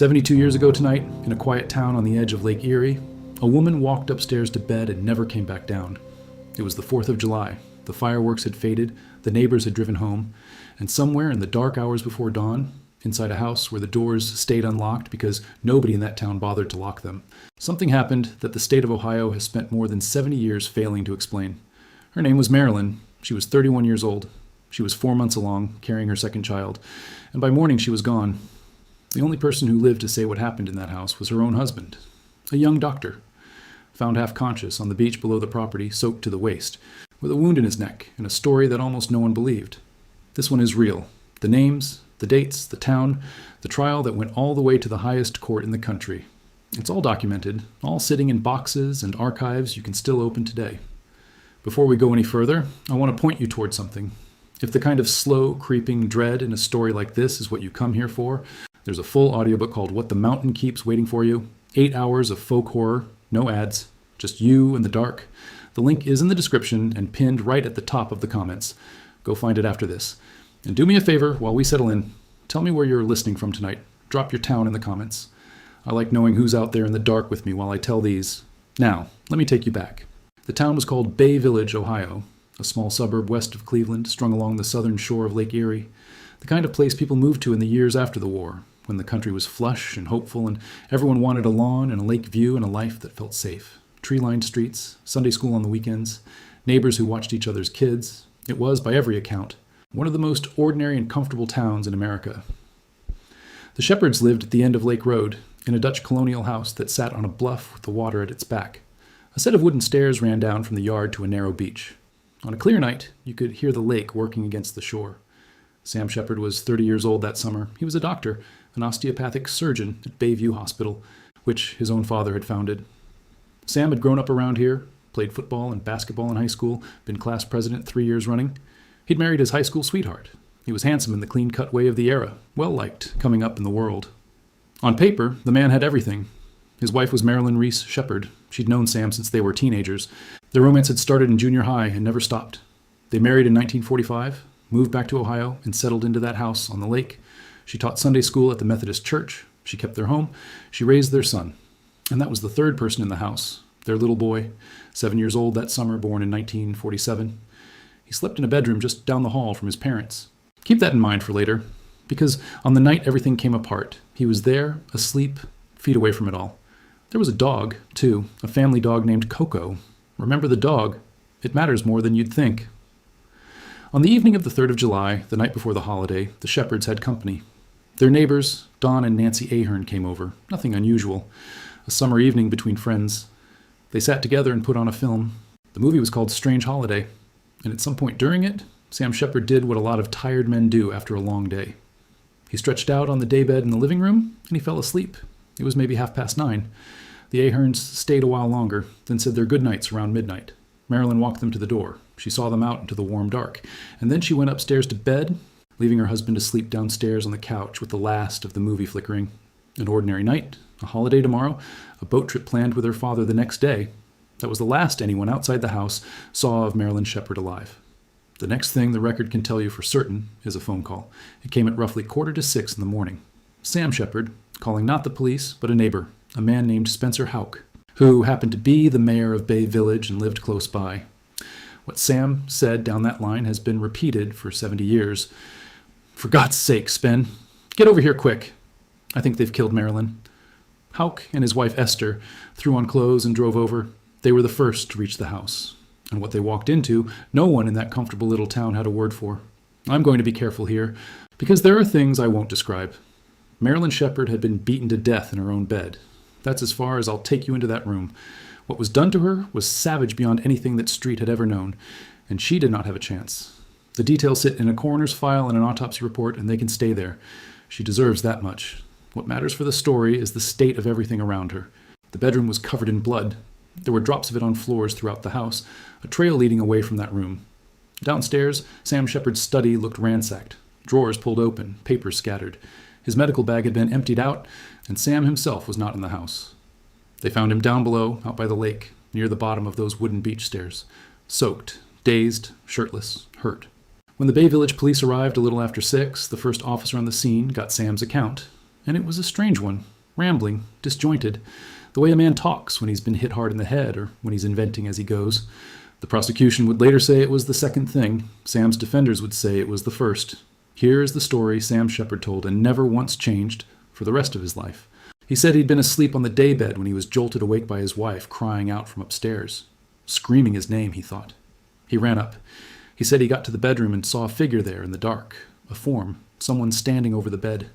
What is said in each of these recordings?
72 years ago tonight, in a quiet town on the edge of Lake Erie, a woman walked upstairs to bed and never came back down. It was the 4th of July. The fireworks had faded, the neighbors had driven home, and somewhere in the dark hours before dawn, inside a house where the doors stayed unlocked because nobody in that town bothered to lock them, something happened that the state of Ohio has spent more than 70 years failing to explain. Her name was Marilyn. She was 31 years old. She was 4 months along, carrying her second child, and by morning she was gone. The only person who lived to say what happened in that house was her own husband, a young doctor, found half conscious on the beach below the property, soaked to the waist, with a wound in his neck and a story that almost no one believed. This one is real. The names, the dates, the town, the trial that went all the way to the highest court in the country. It's all documented, all sitting in boxes and archives you can still open today. Before we go any further, I want to point you toward something. If the kind of slow, creeping dread in a story like this is what you come here for, there's a full audiobook called What the Mountain Keeps waiting for you. 8 hours of folk horror, no ads, just you and the dark. The link is in the description and pinned right at the top of the comments. Go find it after this. And do me a favor while we settle in. Tell me where you're listening from tonight. Drop your town in the comments. I like knowing who's out there in the dark with me while I tell these. Now, let me take you back. The town was called Bay Village, Ohio, a small suburb west of Cleveland, strung along the southern shore of Lake Erie. The kind of place people moved to in the years after the war, when the country was flush and hopeful and everyone wanted a lawn and a lake view and a life that felt safe. Tree-lined streets, Sunday school on the weekends, neighbors who watched each other's kids. It was, by every account, one of the most ordinary and comfortable towns in America. The Sheppards lived at the end of Lake Road, in a Dutch colonial house that sat on a bluff with the water at its back. A set of wooden stairs ran down from the yard to a narrow beach. On a clear night, you could hear the lake working against the shore. Sam Sheppard was 30 years old that summer. He was a doctor, an osteopathic surgeon at Bayview Hospital, which his own father had founded. Sam had grown up around here, played football and basketball in high school, been class president 3 years running. He'd married his high school sweetheart. He was handsome in the clean-cut way of the era, well-liked coming up in the world. On paper, the man had everything. His wife was Marilyn Sheppard. She'd known Sam since they were teenagers. Their romance had started in junior high and never stopped. They married in 1945, moved back to Ohio, and settled into that house on the lake. She taught Sunday school at the Methodist Church. She kept their home. She raised their son. And that was the third person in the house, their little boy, 7 years old that summer, born in 1947. He slept in a bedroom just down the hall from his parents. Keep that in mind for later, because on the night everything came apart, he was there, asleep, feet away from it all. There was a dog, too, a family dog named Coco. Remember the dog. It matters more than you'd think. On the evening of the 3rd of July, the night before the holiday, the Sheppards had company. Their neighbors, Don and Nancy Ahern, came over. Nothing unusual. A summer evening between friends. They sat together and put on a film. The movie was called Strange Holiday, and at some point during it, Sam Sheppard did what a lot of tired men do after a long day. He stretched out on the daybed in the living room, and he fell asleep. It was maybe 9:30. The Aherns stayed a while longer, then said their goodnights around midnight. Marilyn walked them to the door. She saw them out into the warm dark, and then she went upstairs to bed, leaving her husband asleep downstairs on the couch with the last of the movie flickering. An ordinary night, a holiday tomorrow, a boat trip planned with her father the next day. That was the last anyone outside the house saw of Marilyn Sheppard alive. The next thing the record can tell you for certain is a phone call. It came at roughly 5:45 in the morning. Sam Sheppard, calling not the police, but a neighbor, a man named Spencer Houck, who happened to be the mayor of Bay Village and lived close by. What Sam said down that line has been repeated for 70 years. "For God's sake, Spen, get over here quick. I think they've killed Marilyn." Houck and his wife Esther threw on clothes and drove over. They were the first to reach the house. And what they walked into, no one in that comfortable little town had a word for. I'm going to be careful here, because there are things I won't describe. Marilyn Sheppard had been beaten to death in her own bed. That's as far as I'll take you into that room. What was done to her was savage beyond anything that Street had ever known, and she did not have a chance. The details sit in a coroner's file and an autopsy report, and they can stay there. She deserves that much. What matters for the story is the state of everything around her. The bedroom was covered in blood. There were drops of it on floors throughout the house, a trail leading away from that room. Downstairs, Sam Sheppard's study looked ransacked. Drawers pulled open, papers scattered. His medical bag had been emptied out, and Sam himself was not in the house. They found him down below, out by the lake, near the bottom of those wooden beach stairs, soaked, dazed, shirtless, hurt. When the Bay Village police arrived a little after 6, the first officer on the scene got Sam's account. And it was a strange one, rambling, disjointed, the way a man talks when he's been hit hard in the head or when he's inventing as he goes. The prosecution would later say it was the second thing. Sam's defenders would say it was the first. Here is the story Sam Sheppard told and never once changed for the rest of his life. He said he'd been asleep on the daybed when he was jolted awake by his wife crying out from upstairs. Screaming his name, he thought. He ran up. He said he got to the bedroom and saw a figure there in the dark, a form, someone standing over the bed.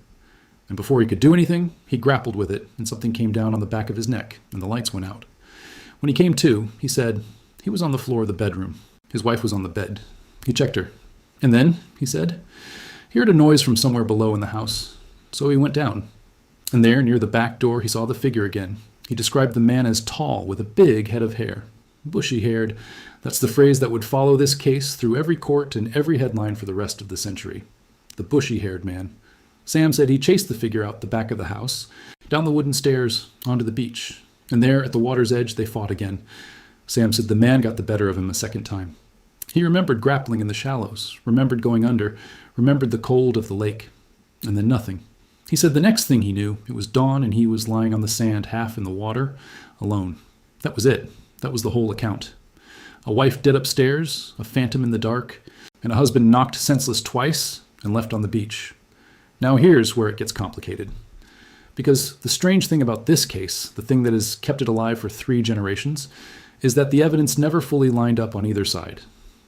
And before he could do anything, he grappled with it, and something came down on the back of his neck, and the lights went out. When he came to, he said he was on the floor of the bedroom. His wife was on the bed. He checked her. And then, he said, he heard a noise from somewhere below in the house. So he went down. And there, near the back door, he saw the figure again. He described the man as tall, with a big head of hair. Bushy-haired. That's the phrase that would follow this case through every court and every headline for the rest of the century. The bushy-haired man. Sam said he chased the figure out the back of the house, down the wooden stairs, onto the beach. And there, at the water's edge, they fought again. Sam said the man got the better of him a second time. He remembered grappling in the shallows, remembered going under, remembered the cold of the lake. And then nothing. He said the next thing he knew, it was dawn and he was lying on the sand, half in the water, alone. That was it. That was the whole account. A wife dead upstairs, a phantom in the dark, and a husband knocked senseless twice and left on the beach. Now here's where it gets complicated. Because the strange thing about this case, the thing that has kept it alive for 3 generations, is that the evidence never fully lined up on either side.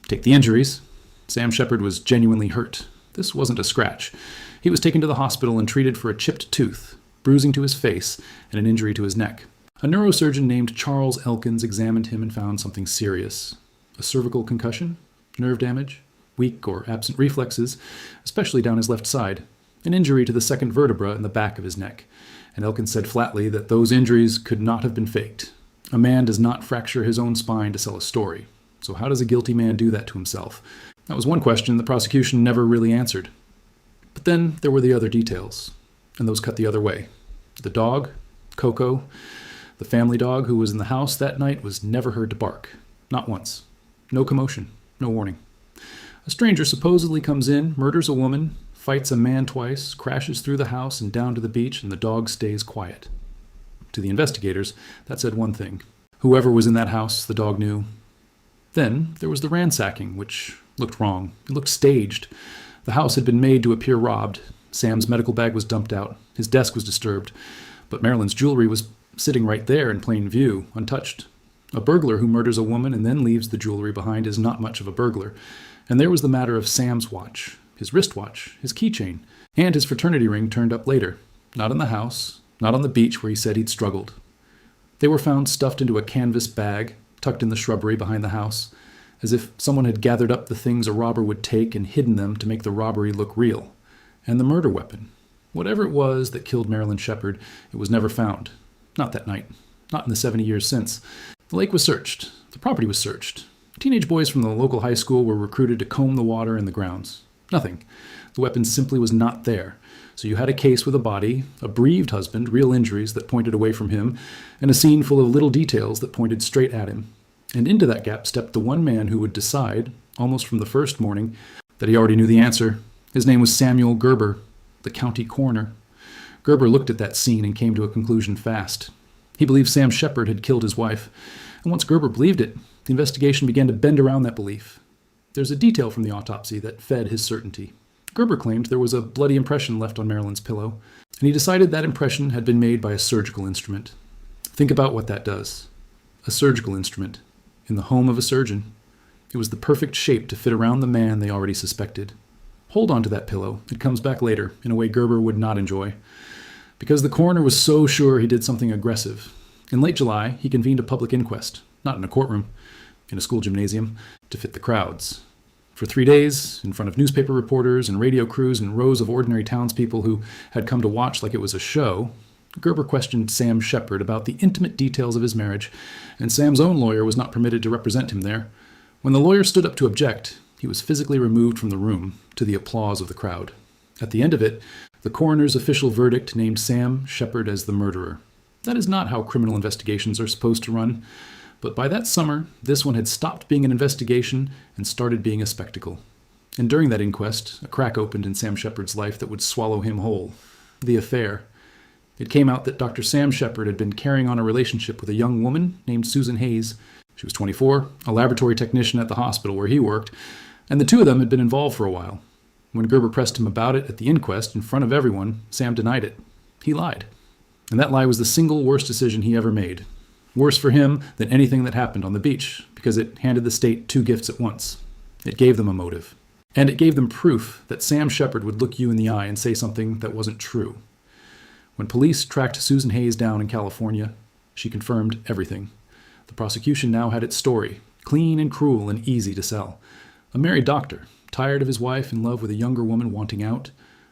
Take the injuries. Sam Sheppard was genuinely hurt. This wasn't a scratch. He was taken to the hospital and treated for a chipped tooth, bruising to his face, and an injury to his neck. A neurosurgeon named Charles Elkins examined him and found something serious. A cervical concussion, nerve damage, weak or absent reflexes, especially down his left side, an injury to the second vertebra in the back of his neck. And Elkins said flatly that those injuries could not have been faked. A man does not fracture his own spine to sell a story. So how does a guilty man do that to himself? That was one question the prosecution never really answered. But then there were the other details, and those cut the other way. The dog, Coco, the family dog who was in the house that night, was never heard to bark. Not once. No commotion. No warning. A stranger supposedly comes in, murders a woman, fights a man twice, crashes through the house and down to the beach, and the dog stays quiet. To the investigators, that said one thing. Whoever was in that house, the dog knew. Then there was the ransacking, which looked wrong. It looked staged. The house had been made to appear robbed. Sam's medical bag was dumped out. His desk was disturbed. But Marilyn's jewelry was sitting right there in plain view, untouched. A burglar who murders a woman and then leaves the jewelry behind is not much of a burglar. And there was the matter of Sam's watch, his wristwatch, his keychain, and his fraternity ring turned up later. Not in the house, not on the beach where he said he'd struggled. They were found stuffed into a canvas bag, tucked in the shrubbery behind the house, as if someone had gathered up the things a robber would take and hidden them to make the robbery look real. And the murder weapon. Whatever it was that killed Marilyn Sheppard, it was never found. Not that night. Not in the 70 years since. The lake was searched. The property was searched. Teenage boys from the local high school were recruited to comb the water in the grounds. Nothing. The weapon simply was not there. So you had a case with a body, a bereaved husband, real injuries that pointed away from him, and a scene full of little details that pointed straight at him. And into that gap stepped the one man who would decide, almost from the first morning, that he already knew the answer. His name was Samuel Gerber, the county coroner. Gerber looked at that scene and came to a conclusion fast. He believed Sam Sheppard had killed his wife. And once Gerber believed it, the investigation began to bend around that belief. There's a detail from the autopsy that fed his certainty. Gerber claimed there was a bloody impression left on Marilyn's pillow, and he decided that impression had been made by a surgical instrument. Think about what that does. A surgical instrument. In the home of a surgeon. It was the perfect shape to fit around the man they already suspected. Hold on to that pillow. It comes back later, in a way Gerber would not enjoy. Because the coroner was so sure he did something aggressive. In late July, he convened a public inquest, not in a courtroom, in a school gymnasium, to fit the crowds. For 3 days, in front of newspaper reporters and radio crews and rows of ordinary townspeople who had come to watch like it was a show, Gerber questioned Sam Sheppard about the intimate details of his marriage, and Sam's own lawyer was not permitted to represent him there. When the lawyer stood up to object, he was physically removed from the room, to the applause of the crowd. At the end of it, the coroner's official verdict named Sam Sheppard as the murderer. That is not how criminal investigations are supposed to run. But by that summer, this one had stopped being an investigation and started being a spectacle. And during that inquest, a crack opened in Sam Sheppard's life that would swallow him whole. The affair. It came out that Dr. Sam Sheppard had been carrying on a relationship with a young woman named Susan Hayes. She was 24, a laboratory technician at the hospital where he worked, and the two of them had been involved for a while. When Gerber pressed him about it at the inquest in front of everyone, Sam denied it. He lied. And that lie was the single worst decision he ever made. Worse for him than anything that happened on the beach, because it handed the state two gifts at once. It gave them a motive. And it gave them proof that Sam Sheppard would look you in the eye and say something that wasn't true. When police tracked Susan Hayes down in California, she confirmed everything. The prosecution now had its story, clean and cruel and easy to sell. A married doctor, tired of his wife, in love with a younger woman wanting out,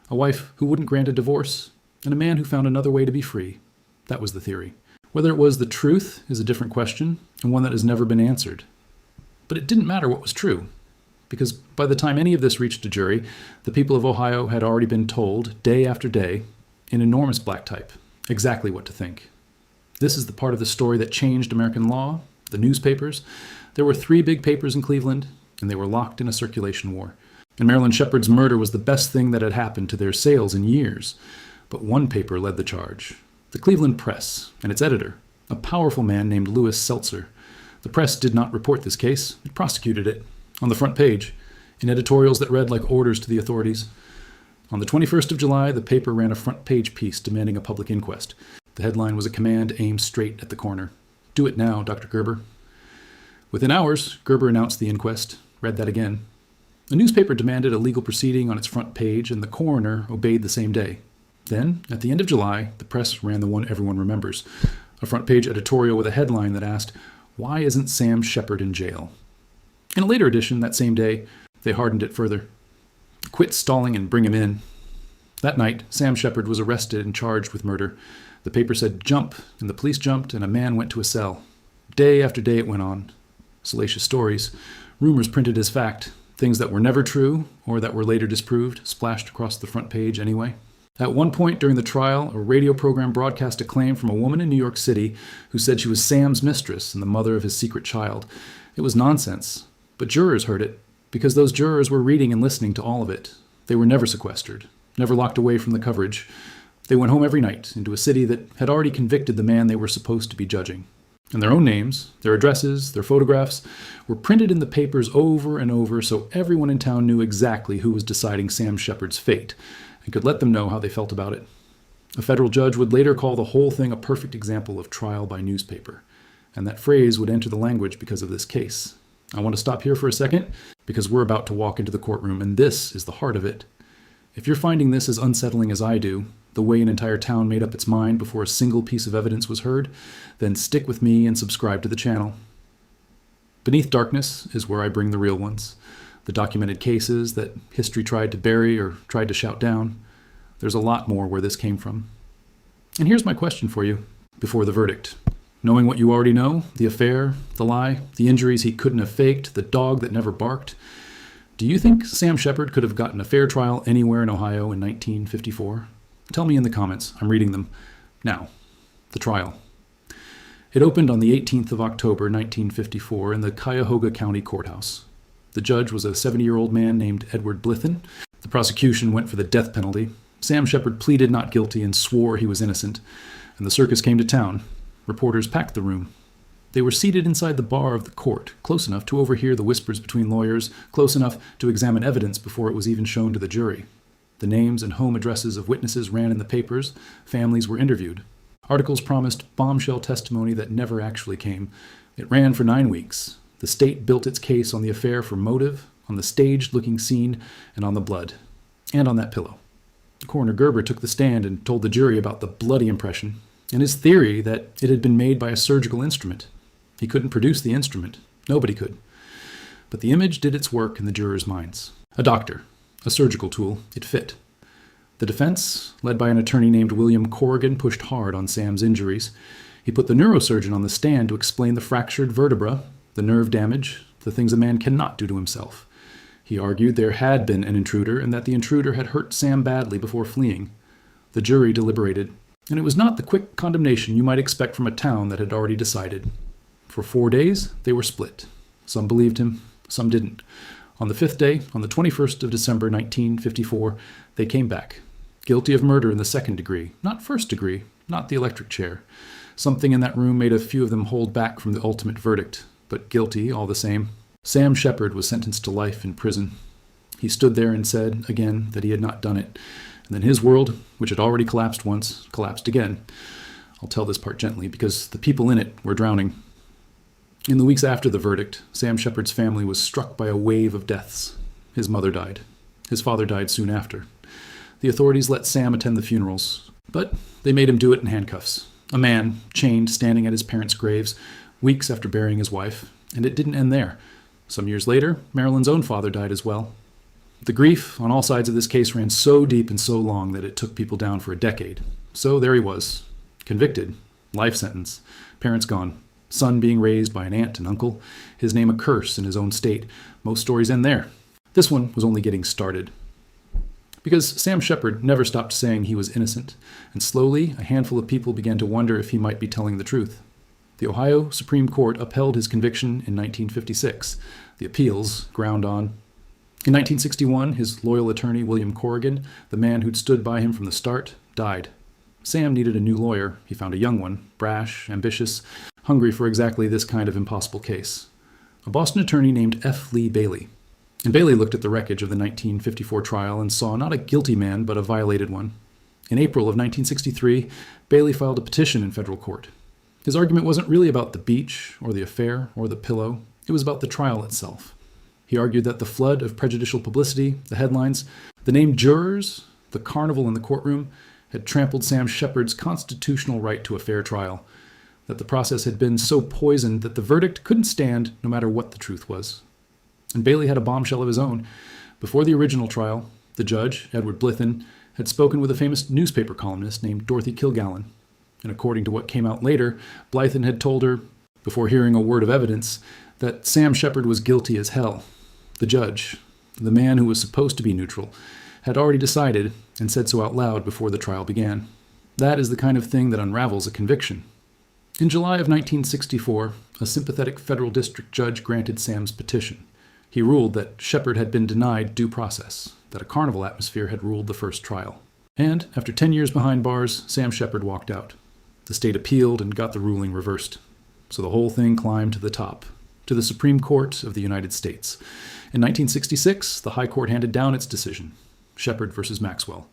a wife who wouldn't grant a divorce, and a man who found another way to be free. That was the theory. Whether it was the truth is a different question, and one that has never been answered. But it didn't matter what was true, because by the time any of this reached a jury, the people of Ohio had already been told, day after day, in enormous black type, exactly what to think. This is the part of the story that changed American law, the newspapers. There were 3 big papers in Cleveland, and they were locked in a circulation war. And Marilyn Sheppard's murder was the best thing that had happened to their sales in years. But one paper led the charge. The Cleveland Press, and its editor, a powerful man named Louis Seltzer. The press did not report this case. It prosecuted it. On the front page, in editorials that read like orders to the authorities. On the 21st of July, the paper ran a front page piece demanding a public inquest. The headline was a command aimed straight at the coroner. "Do it now, Dr. Gerber." Within hours, Gerber announced the inquest. Read that again. The newspaper demanded a legal proceeding on its front page, and the coroner obeyed the same day. Then, at the end of July, the press ran the one everyone remembers. A front page editorial with a headline that asked, "Why isn't Sam Sheppard in jail?" In a later edition that same day, they hardened it further. "Quit stalling and bring him in." That night, Sam Sheppard was arrested and charged with murder. The paper said jump, and the police jumped, and a man went to a cell. Day after day it went on. Salacious stories, rumors printed as fact, things that were never true or that were later disproved, splashed across the front page anyway. At one point during the trial, a radio program broadcast a claim from a woman in New York City who said she was Sam's mistress and the mother of his secret child. It was nonsense, but jurors heard it because those jurors were reading and listening to all of it. They were never sequestered, never locked away from the coverage. They went home every night into a city that had already convicted the man they were supposed to be judging. And their own names, their addresses, their photographs were printed in the papers over and over so everyone in town knew exactly who was deciding Sam Sheppard's fate and could let them know how they felt about it. A federal judge would later call the whole thing a perfect example of trial by newspaper, and that phrase would enter the language because of this case. I want to stop here for a second because we're about to walk into the courtroom, and this is the heart of it. If you're finding this as unsettling as I do, the way an entire town made up its mind before a single piece of evidence was heard, then stick with me and subscribe to the channel. Beneath darkness is where I bring the real ones, the documented cases that history tried to bury or tried to shout down. There's a lot more where this came from. And here's my question for you before the verdict. Knowing what you already know, the affair, the lie, the injuries he couldn't have faked, the dog that never barked, do you think Sam Sheppard could have gotten a fair trial anywhere in Ohio in 1954? Tell me in the comments. I'm reading them. Now, the trial. It opened on the 18th of October, 1954, in the Cuyahoga County Courthouse. The judge was a 70-year-old man named Edward Blithen. The prosecution went for the death penalty. Sam Sheppard pleaded not guilty and swore he was innocent. And the circus came to town. Reporters packed the room. They were seated inside the bar of the court, close enough to overhear the whispers between lawyers, close enough to examine evidence before it was even shown to the jury. The names and home addresses of witnesses ran in the papers. Families were interviewed. Articles promised bombshell testimony that never actually came. It ran for 9 weeks. The state built its case on the affair for motive, on the staged-looking scene, and on the blood. And on that pillow. Coroner Gerber took the stand and told the jury about the bloody impression, and his theory that it had been made by a surgical instrument. He couldn't produce the instrument. Nobody could. But the image did its work in the jurors' minds. A doctor. A surgical tool. It fit. The defense, led by an attorney named William Corrigan, pushed hard on Sam's injuries. He put the neurosurgeon on the stand to explain the fractured vertebra, the nerve damage, the things a man cannot do to himself. He argued there had been an intruder and that the intruder had hurt Sam badly before fleeing. The jury deliberated, and it was not the quick condemnation you might expect from a town that had already decided. For 4 days, they were split. Some believed him, some didn't. On the 5th day, on the 21st of December 1954, they came back, guilty of murder in the 2nd degree, not 1st degree, not the electric chair. Something in that room made a few of them hold back from the ultimate verdict, but guilty all the same. Sam Sheppard was sentenced to life in prison. He stood there and said, again, that he had not done it. And then his world, which had already collapsed once, collapsed again. I'll tell this part gently, because the people in it were drowning. In the weeks after the verdict, Sam Sheppard's family was struck by a wave of deaths. His mother died. His father died soon after. The authorities let Sam attend the funerals, but they made him do it in handcuffs. A man, chained, standing at his parents' graves, weeks after burying his wife, and it didn't end there. Some years later, Marilyn's own father died as well. The grief on all sides of this case ran so deep and so long that it took people down for a decade. So there he was, convicted, life sentence, parents gone, son being raised by an aunt and uncle, his name a curse in his own state. Most stories end there. This one was only getting started. Because Sam Sheppard never stopped saying he was innocent, and slowly a handful of people began to wonder if he might be telling the truth. The Ohio Supreme Court upheld his conviction in 1956. The appeals ground on. In 1961, his loyal attorney, William Corrigan, the man who'd stood by him from the start, died. Sam needed a new lawyer. He found a young one, brash, ambitious, hungry for exactly this kind of impossible case. A Boston attorney named F. Lee Bailey. And Bailey looked at the wreckage of the 1954 trial and saw not a guilty man, but a violated one. In April of 1963, Bailey filed a petition in federal court. His argument wasn't really about the beach, or the affair, or the pillow. It was about the trial itself. He argued that the flood of prejudicial publicity, the headlines, the named jurors, the carnival in the courtroom, had trampled Sam Sheppard's constitutional right to a fair trial, that the process had been so poisoned that the verdict couldn't stand no matter what the truth was. And Bailey had a bombshell of his own. Before the original trial, the judge, Edward Blithen, had spoken with a famous newspaper columnist named Dorothy Kilgallen. And according to what came out later, Blithen had told her, before hearing a word of evidence, that Sam Sheppard was guilty as hell. The judge, the man who was supposed to be neutral, had already decided and said so out loud before the trial began. That is the kind of thing that unravels a conviction. In July of 1964, a sympathetic federal district judge granted Sam's petition. He ruled that Sheppard had been denied due process, that a carnival atmosphere had ruled the first trial. And, after 10 years behind bars, Sam Sheppard walked out. The state appealed and got the ruling reversed. So the whole thing climbed to the top, to the Supreme Court of the United States. In 1966, the High Court handed down its decision, Sheppard versus Maxwell.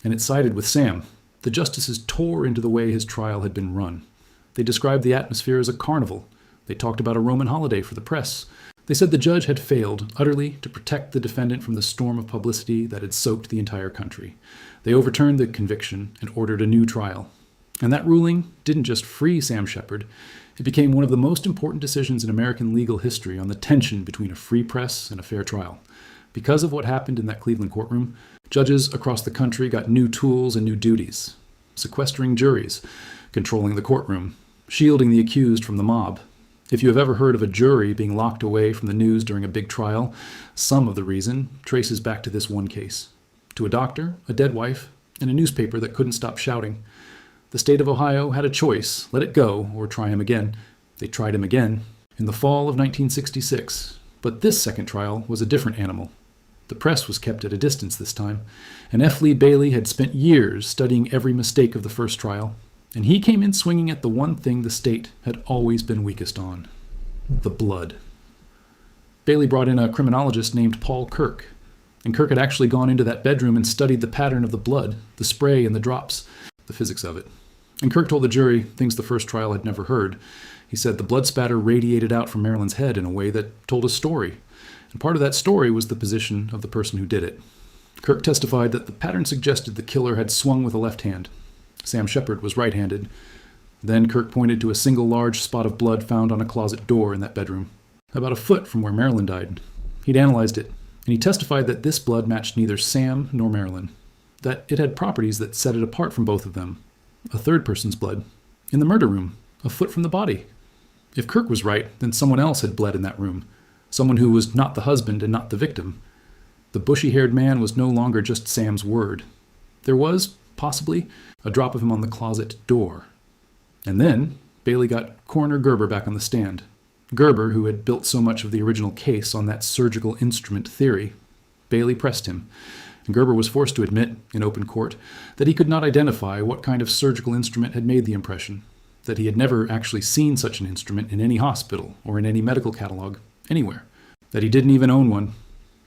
And it sided with Sam. The justices tore into the way his trial had been run. They described the atmosphere as a carnival. They talked about a Roman holiday for the press. They said the judge had failed utterly to protect the defendant from the storm of publicity that had soaked the entire country. They overturned the conviction and ordered a new trial. And that ruling didn't just free Sam Sheppard. It became one of the most important decisions in American legal history on the tension between a free press and a fair trial. Because of what happened in that Cleveland courtroom, judges across the country got new tools and new duties. Sequestering juries, controlling the courtroom, shielding the accused from the mob. If you have ever heard of a jury being locked away from the news during a big trial, some of the reason traces back to this one case. To a doctor, a dead wife, and a newspaper that couldn't stop shouting. The state of Ohio had a choice, let it go or try him again. They tried him again in the fall of 1966. But this second trial was a different animal. The press was kept at a distance this time, and F. Lee Bailey had spent years studying every mistake of the first trial, and he came in swinging at the one thing the state had always been weakest on: the blood. Bailey brought in a criminologist named Paul Kirk, and Kirk had actually gone into that bedroom and studied the pattern of the blood, the spray and the drops, the physics of it. And Kirk told the jury things the first trial had never heard. He said the blood spatter radiated out from Marilyn's head in a way that told a story, and part of that story was the position of the person who did it. Kirk testified that the pattern suggested the killer had swung with a left hand. Sam Sheppard was right-handed. Then Kirk pointed to a single large spot of blood found on a closet door in that bedroom, about a foot from where Marilyn died. He'd analyzed it, and he testified that this blood matched neither Sam nor Marilyn, that it had properties that set it apart from both of them. A third person's blood, in the murder room, a foot from the body. If Kirk was right, then someone else had bled in that room, someone who was not the husband and not the victim. The bushy-haired man was no longer just Sam's word. There was, possibly, a drop of him on the closet door. And then Bailey got Coroner Gerber back on the stand. Gerber, who had built so much of the original case on that surgical instrument theory. Bailey pressed him. And Gerber was forced to admit, in open court, that he could not identify what kind of surgical instrument had made the impression, that he had never actually seen such an instrument in any hospital or in any medical catalog, anywhere, that he didn't even own one.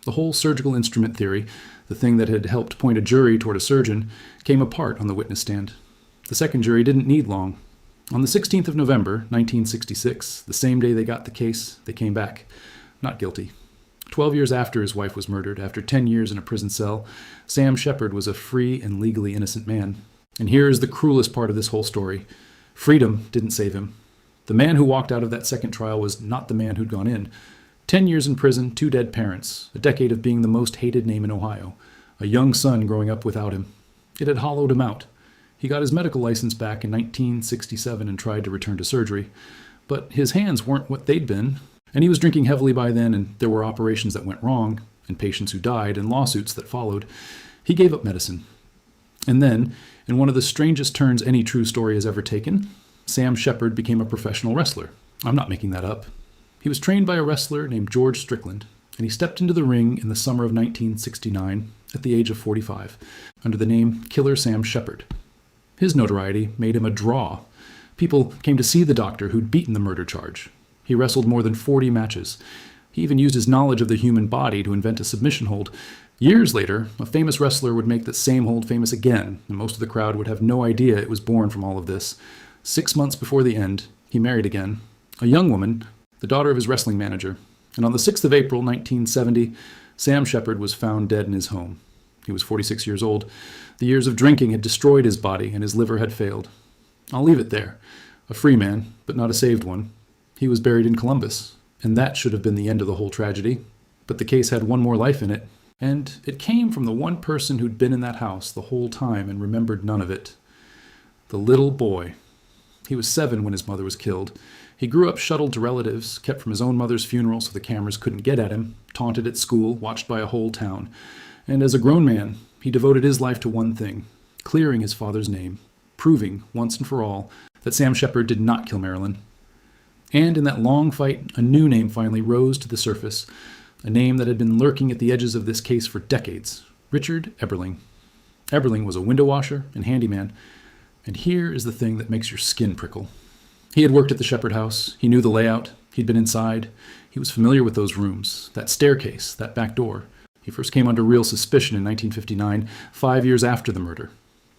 The whole surgical instrument theory, the thing that had helped point a jury toward a surgeon, came apart on the witness stand. The second jury didn't need long. On the 16th of November, 1966, the same day they got the case, they came back. Not guilty. 12 years after his wife was murdered, after 10 years in a prison cell, Sam Sheppard was a free and legally innocent man. And here is the cruelest part of this whole story. Freedom didn't save him. The man who walked out of that second trial was not the man who'd gone in. 10 years in prison, 2 dead parents, a decade of being the most hated name in Ohio, a young son growing up without him. It had hollowed him out. He got his medical license back in 1967 and tried to return to surgery. But his hands weren't what they'd been, and he was drinking heavily by then, and there were operations that went wrong, and patients who died, and lawsuits that followed. He gave up medicine. And then, in one of the strangest turns any true story has ever taken, Sam Sheppard became a professional wrestler. I'm not making that up. He was trained by a wrestler named George Strickland, and he stepped into the ring in the summer of 1969 at the age of 45, under the name Killer Sam Sheppard. His notoriety made him a draw. People came to see the doctor who'd beaten the murder charge. He wrestled more than 40 matches. He even used his knowledge of the human body to invent a submission hold. Years later, a famous wrestler would make that same hold famous again, and most of the crowd would have no idea it was born from all of this. 6 months before the end, he married again, a young woman, the daughter of his wrestling manager. And on the 6th of April, 1970, Sam Sheppard was found dead in his home. He was 46 years old. The years of drinking had destroyed his body, and his liver had failed. I'll leave it there. A free man, but not a saved one. He was buried in Columbus, and that should have been the end of the whole tragedy. But the case had one more life in it, and it came from the one person who'd been in that house the whole time and remembered none of it. The little boy. He was 7 when his mother was killed. He grew up shuttled to relatives, kept from his own mother's funeral so the cameras couldn't get at him, taunted at school, watched by a whole town. And as a grown man, he devoted his life to one thing, clearing his father's name, proving, once and for all, that Sam Sheppard did not kill Marilyn. And in that long fight, a new name finally rose to the surface, a name that had been lurking at the edges of this case for decades, Richard Eberling. Eberling was a window washer and handyman, and here is the thing that makes your skin prickle. He had worked at the Sheppard house, he knew the layout, he'd been inside, he was familiar with those rooms, that staircase, that back door. He first came under real suspicion in 1959, 5 years after the murder.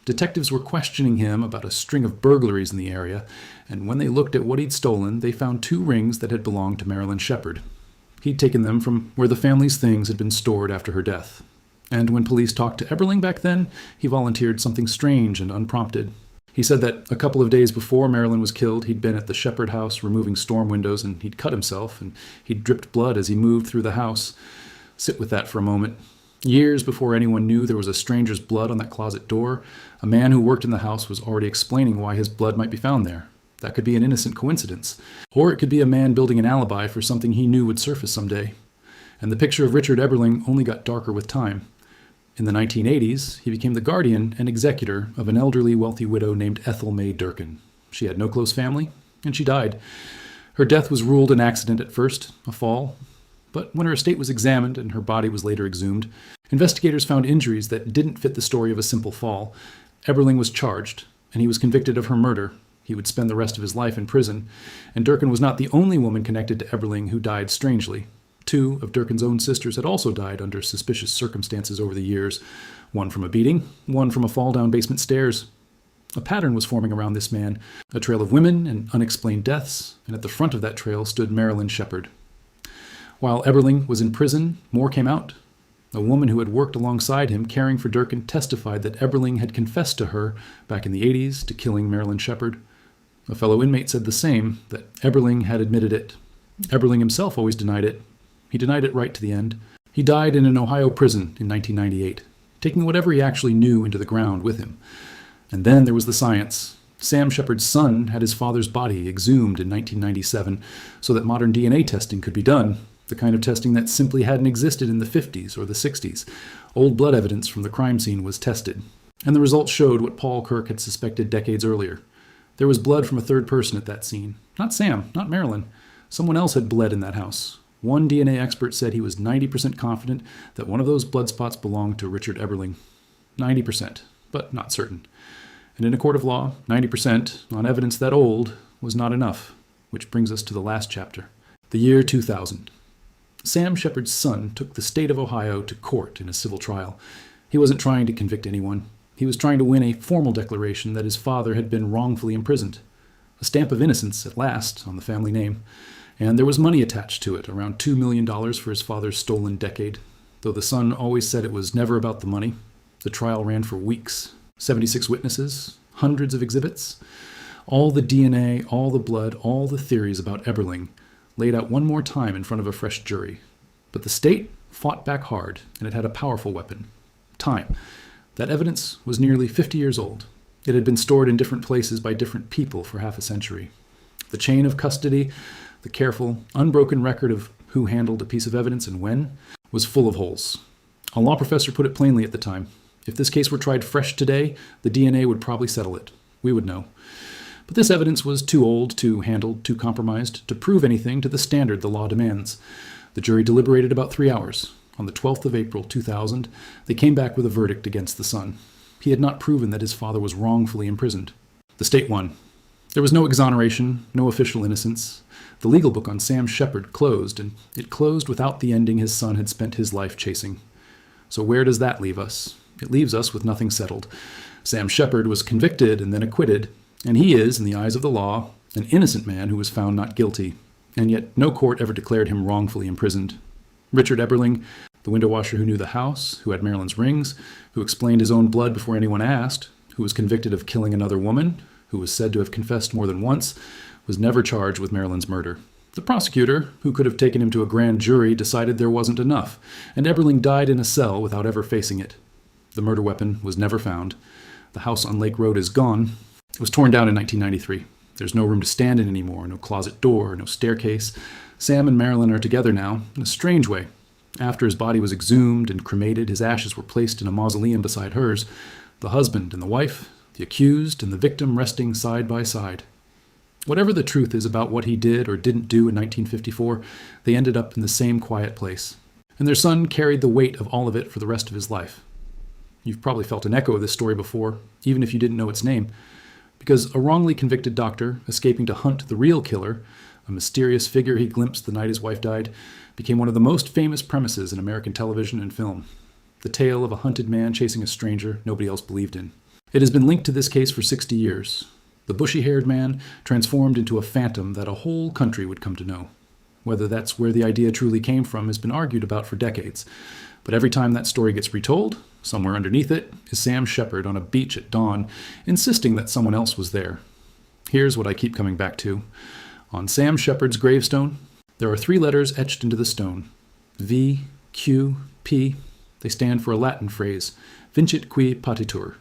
Detectives were questioning him about a string of burglaries in the area, and when they looked at what he'd stolen, they found 2 rings that had belonged to Marilyn Sheppard. He'd taken them from where the family's things had been stored after her death. And when police talked to Eberling back then, he volunteered something strange and unprompted. He said that a couple of days before Marilyn was killed, he'd been at the Sheppard house removing storm windows, and he'd cut himself, and he'd dripped blood as he moved through the house. Sit with that for a moment. Years before anyone knew there was a stranger's blood on that closet door, a man who worked in the house was already explaining why his blood might be found there. That could be an innocent coincidence. Or it could be a man building an alibi for something he knew would surface someday. And the picture of Richard Eberling only got darker with time. In the 1980s, he became the guardian and executor of an elderly, wealthy widow named Ethel Mae Durkin. She had no close family, and she died. Her death was ruled an accident at first, a fall. But when her estate was examined and her body was later exhumed, investigators found injuries that didn't fit the story of a simple fall. Eberling was charged, and he was convicted of her murder. He would spend the rest of his life in prison, and Durkin was not the only woman connected to Eberling who died strangely. 2 of Durkin's own sisters had also died under suspicious circumstances over the years, one from a beating, one from a fall down basement stairs. A pattern was forming around this man, a trail of women and unexplained deaths, and at the front of that trail stood Marilyn Sheppard. While Eberling was in prison, more came out. A woman who had worked alongside him caring for Durkin testified that Eberling had confessed to her back in the 80s to killing Marilyn Sheppard. A fellow inmate said the same, that Eberling had admitted it. Eberling himself always denied it. He denied it right to the end. He died in an Ohio prison in 1998, taking whatever he actually knew into the ground with him. And then there was the science. Sam Sheppard's son had his father's body exhumed in 1997 so that modern DNA testing could be done, the kind of testing that simply hadn't existed in the 50s or the 60s. Old blood evidence from the crime scene was tested, and the results showed what Paul Kirk had suspected decades earlier. There was blood from a third person at that scene. Not Sam, not Marilyn. Someone else had bled in that house. One DNA expert said he was 90% confident that one of those blood spots belonged to Richard Eberling. 90%, but not certain. And in a court of law, 90% on evidence that old was not enough, which brings us to the last chapter. The year 2000. Sam Sheppard's son took the state of Ohio to court in a civil trial. He wasn't trying to convict anyone. He was trying to win a formal declaration that his father had been wrongfully imprisoned. A stamp of innocence, at last, on the family name. And there was money attached to it, around $2 million for his father's stolen decade. Though the son always said it was never about the money. The trial ran for weeks. 76 witnesses, hundreds of exhibits. All the DNA, all the blood, all the theories about Eberling laid out one more time in front of a fresh jury. But the state fought back hard, and it had a powerful weapon. Time. That evidence was nearly 50 years old. It had been stored in different places by different people for half a century. The chain of custody, the careful, unbroken record of who handled a piece of evidence and when, was full of holes. A law professor put it plainly at the time. If this case were tried fresh today, the DNA would probably settle it. We would know. But this evidence was too old, too handled, too compromised to prove anything to the standard the law demands. The jury deliberated about 3 hours. On the 12th of April, 2000, they came back with a verdict against the son. He had not proven that his father was wrongfully imprisoned. The state won. There was no exoneration, no official innocence. The legal book on Sam Sheppard closed, and it closed without the ending his son had spent his life chasing. So where does that leave us? It leaves us with nothing settled. Sam Sheppard was convicted and then acquitted, and he is, in the eyes of the law, an innocent man who was found not guilty, and yet no court ever declared him wrongfully imprisoned. Richard Eberling, the window washer who knew the house, who had Marilyn's rings, who explained his own blood before anyone asked, who was convicted of killing another woman, who was said to have confessed more than once, was never charged with Marilyn's murder. The prosecutor, who could have taken him to a grand jury, decided there wasn't enough, and Eberling died in a cell without ever facing it. The murder weapon was never found. The house on Lake Road is gone. It was torn down in 1993. There's no room to stand in anymore, no closet door, no staircase. Sam and Marilyn are together now, in a strange way. After his body was exhumed and cremated, his ashes were placed in a mausoleum beside hers. The husband and the wife, the accused and the victim resting side by side. Whatever the truth is about what he did or didn't do in 1954, they ended up in the same quiet place. And their son carried the weight of all of it for the rest of his life. You've probably felt an echo of this story before, even if you didn't know its name. Because a wrongly convicted doctor, escaping to hunt the real killer, a mysterious figure he glimpsed the night his wife died, became one of the most famous premises in American television and film. The tale of a hunted man chasing a stranger nobody else believed in. It has been linked to this case for 60 years. The bushy-haired man transformed into a phantom that a whole country would come to know. Whether that's where the idea truly came from has been argued about for decades. But every time that story gets retold, somewhere underneath it is Sam Sheppard on a beach at dawn, insisting that someone else was there. Here's what I keep coming back to. On Sam Sheppard's gravestone, there are 3 letters etched into the stone. V, Q, P. They stand for a Latin phrase, vincit qui patitur.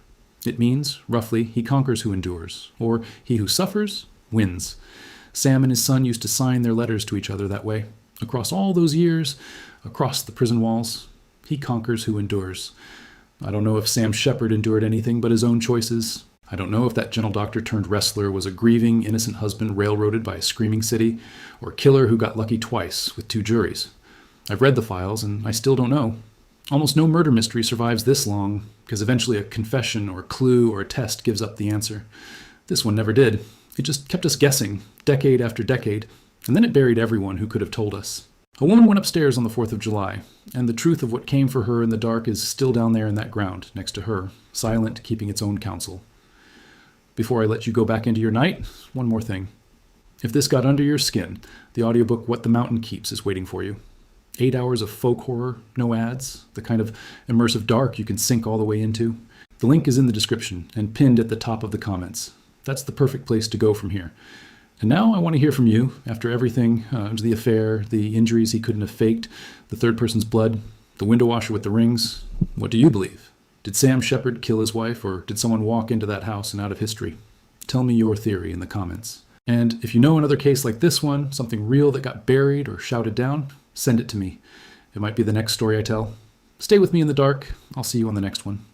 It means, roughly, he conquers who endures, or he who suffers, wins. Sam and his son used to sign their letters to each other that way. Across all those years, across the prison walls, he conquers who endures. I don't know if Sam Sheppard endured anything but his own choices. I don't know if that gentle doctor turned wrestler was a grieving, innocent husband railroaded by a screaming city, or a killer who got lucky twice with 2 juries. I've read the files, and I still don't know. Almost no murder mystery survives this long, because eventually a confession or a clue or a test gives up the answer. This one never did. It just kept us guessing, decade after decade, and then it buried everyone who could have told us. A woman went upstairs on the 4th of July, and the truth of what came for her in the dark is still down there in that ground, next to her, silent, keeping its own counsel. Before I let you go back into your night, one more thing. If this got under your skin, the audiobook What the Mountain Keeps is waiting for you. 8 hours of folk horror, no ads, the kind of immersive dark you can sink all the way into. The link is in the description and pinned at the top of the comments. That's the perfect place to go from here. And now I want to hear from you, after everything, the affair, the injuries he couldn't have faked, the third person's blood, the window washer with the rings. What do you believe? Did Sam Sheppard kill his wife, or did someone walk into that house and out of history? Tell me your theory in the comments. And if you know another case like this one, something real that got buried or shouted down, send it to me. It might be the next story I tell. Stay with me in the dark. I'll see you on the next one.